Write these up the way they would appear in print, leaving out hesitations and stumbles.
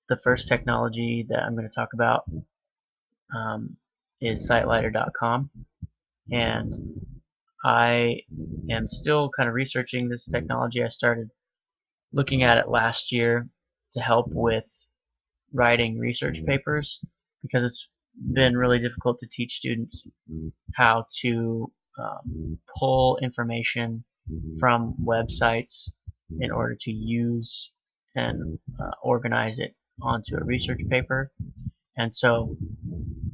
the first technology that I'm going to talk about is Citelighter.com, and I am still kind of researching this technology. I started looking at it last year to help with writing research papers because it's been really difficult to teach students how to pull information from websites in order to use and organize it onto a research paper. And so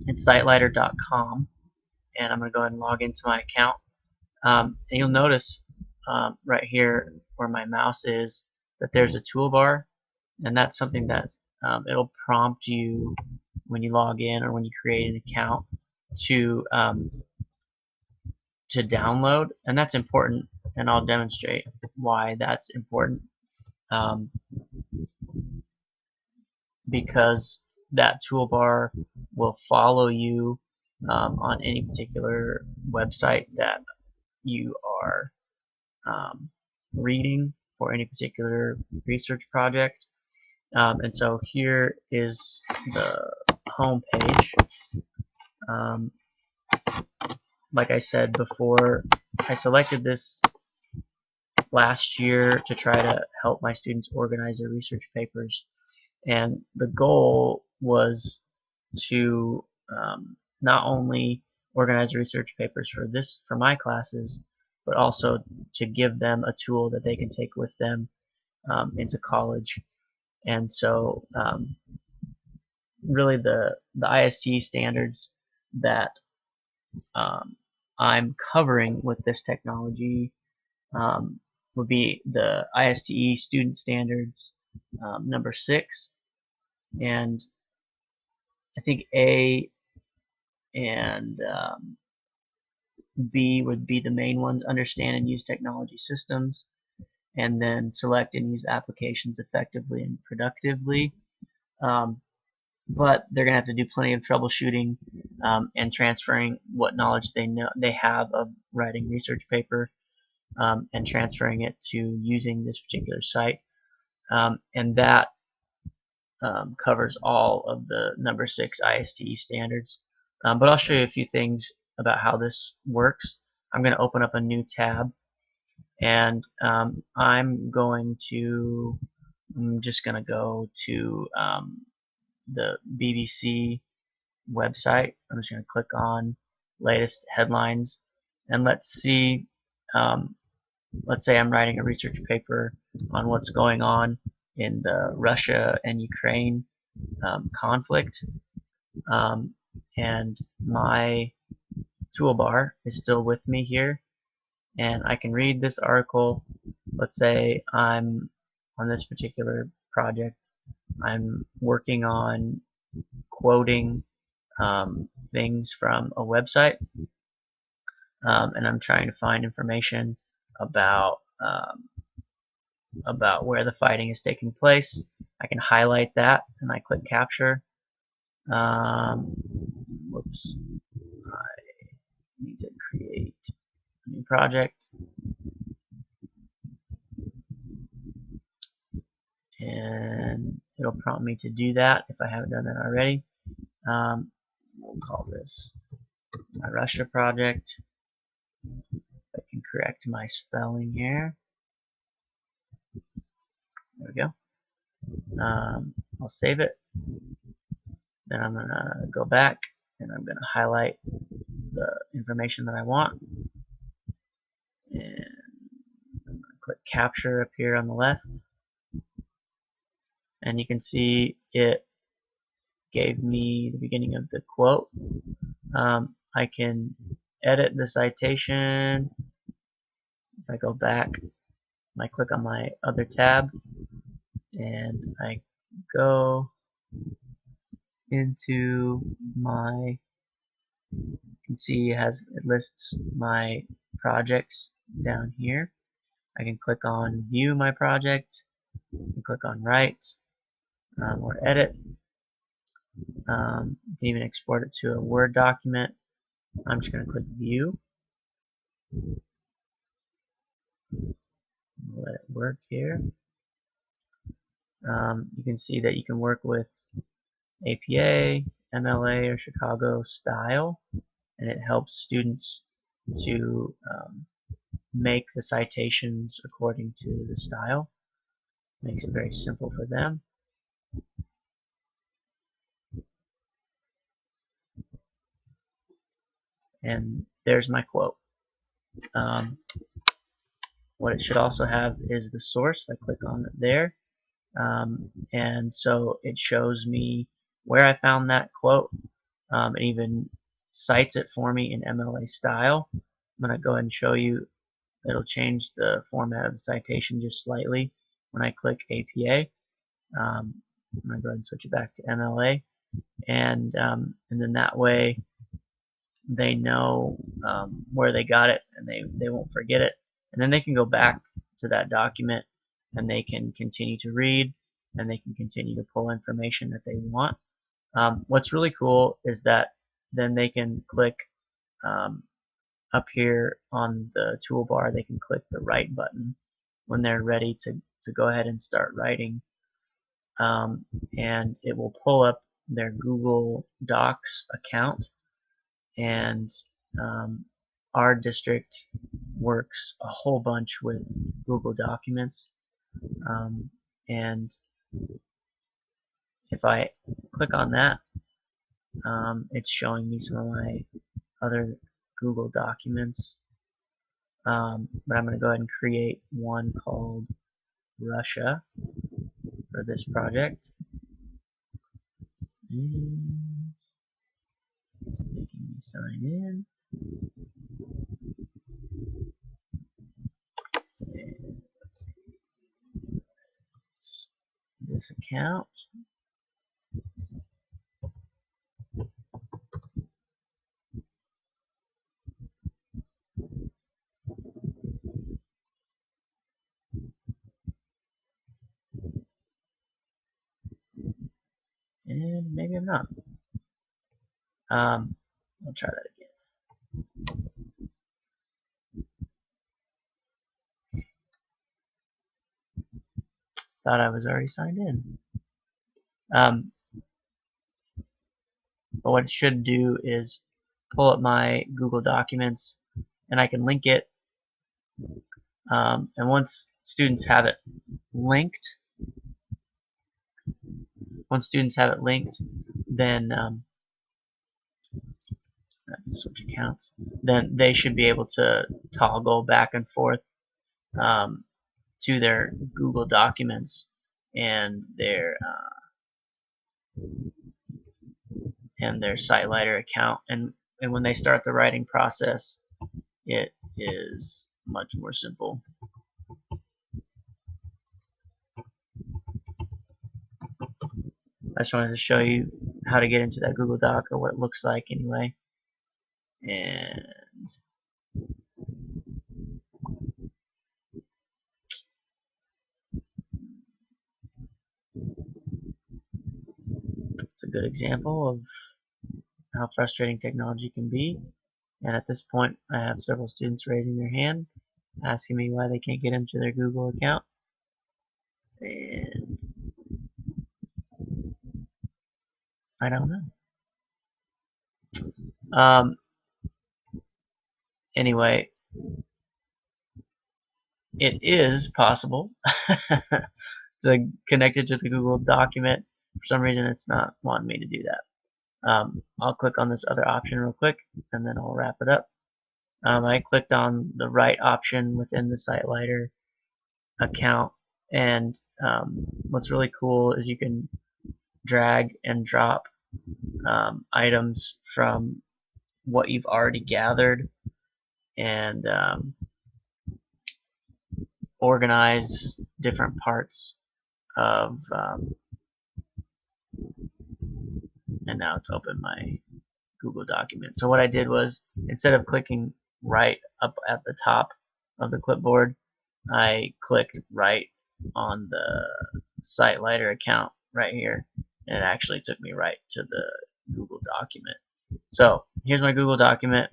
it's Citelighter.com, and I'm going to go ahead and log into my account. And you'll notice right here where my mouse is that there's a toolbar, and that's something that it'll prompt you when you log in or when you create an account to download, and that's important, and I'll demonstrate why that's important. Because that toolbar will follow you on any particular website that you are reading for any particular research project. And so here is the home page. Like I said before, I selected this last year to try to help my students organize their research papers, and the goal was to not only organize research papers for my classes, but also to give them a tool that they can take with them into college. And so really the IST standards that I'm covering with this technology would be the ISTE student standards number 6, and I think A and B would be the main ones: understand and use technology systems, and then select and use applications effectively and productively. But they're going to have to do plenty of troubleshooting and transferring what knowledge they have of writing research paper and transferring it to using this particular site. And that covers all of the number 6 ISTE standards. But I'll show you a few things about how this works. I'm going to open up a new tab, and I'm just going to go to the BBC website. I'm just going to click on latest headlines, and let's see, let's say I'm writing a research paper on what's going on in the Russia and Ukraine conflict, and my toolbar is still with me here, and I can read this article. Let's say I'm on this particular project, I'm working on quoting things from a website, and I'm trying to find information about where the fighting is taking place. I can highlight that, and I click capture. Whoops, I need to create a new project, and it'll prompt me to do that if I haven't done that already. We'll call this my Russia project. I can correct my spelling here. There we go. I'll save it. Then I'm going to go back, and I'm going to highlight the information that I want, and I'm going to click capture up here on the left, and you can see it gave me the beginning of the quote. I can edit the citation. If I go back, I click on my other tab, and I go into my, you can see it lists my projects down here. I can click on view my project, and click on write or edit. You can even export it to a Word document. I'm just going to click view. Let it work here. You can see that you can work with APA, MLA, or Chicago style, and it helps students to make the citations according to the style. Makes it very simple for them. And there's my quote. What it should also have is the source. If I click on it there, and so it shows me where I found that quote. It even cites it for me in MLA style. I'm going to go ahead and show you. It'll change the format of the citation just slightly when I click APA. I'm going to go ahead and switch it back to MLA, and then that way they know where they got it, and they won't forget it, and then they can go back to that document and they can continue to read, and they can continue to pull information that they want. What's really cool is that then they can click up here on the toolbar, they can click the write button when they're ready to go ahead and start writing, and it will pull up their Google Docs account. And our district works a whole bunch with Google Documents, and if I click on that, it's showing me some of my other Google Documents, but I'm going to go ahead and create one called Russia for this project. And it's making me sign in. And let's see, this account. And maybe I'm not. I'll try that again. Thought I was already signed in. But what it should do is pull up my Google Documents, and I can link it. And once students have it linked, then I have to switch accounts. Then they should be able to toggle back and forth to their Google Documents and their Citelighter account, and when they start the writing process, it is much more simple. I just wanted to show you how to get into that Google Doc, or what it looks like anyway. And it's a good example of how frustrating technology can be. And at this point, I have several students raising their hand, asking me why they can't get into their Google account. And I don't know. Anyway, it is possible to connect it to the Google document. For some reason, it's not wanting me to do that. I'll click on this other option real quick, and then I'll wrap it up. I clicked on the right option within the Citelighter account, and what's really cool is you can drag and drop items from what you've already gathered, and organize different parts of and now it's opened my Google document. So what I did was, instead of clicking right up at the top of the clipboard, I clicked right on the Citelighter account right here, and it actually took me right to the Google document. So here's my Google document,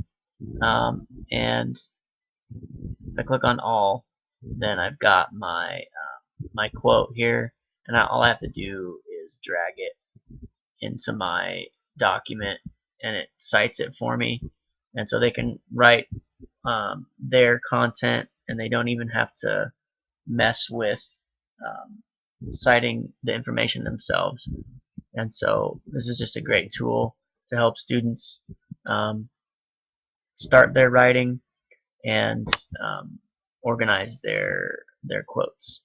and if I click on all, then I've got my my quote here, and all I have to do is drag it into my document, and it cites it for me, and so they can write their content, and they don't even have to mess with citing the information themselves. And so this is just a great tool to help students um, start their writing and organize their quotes.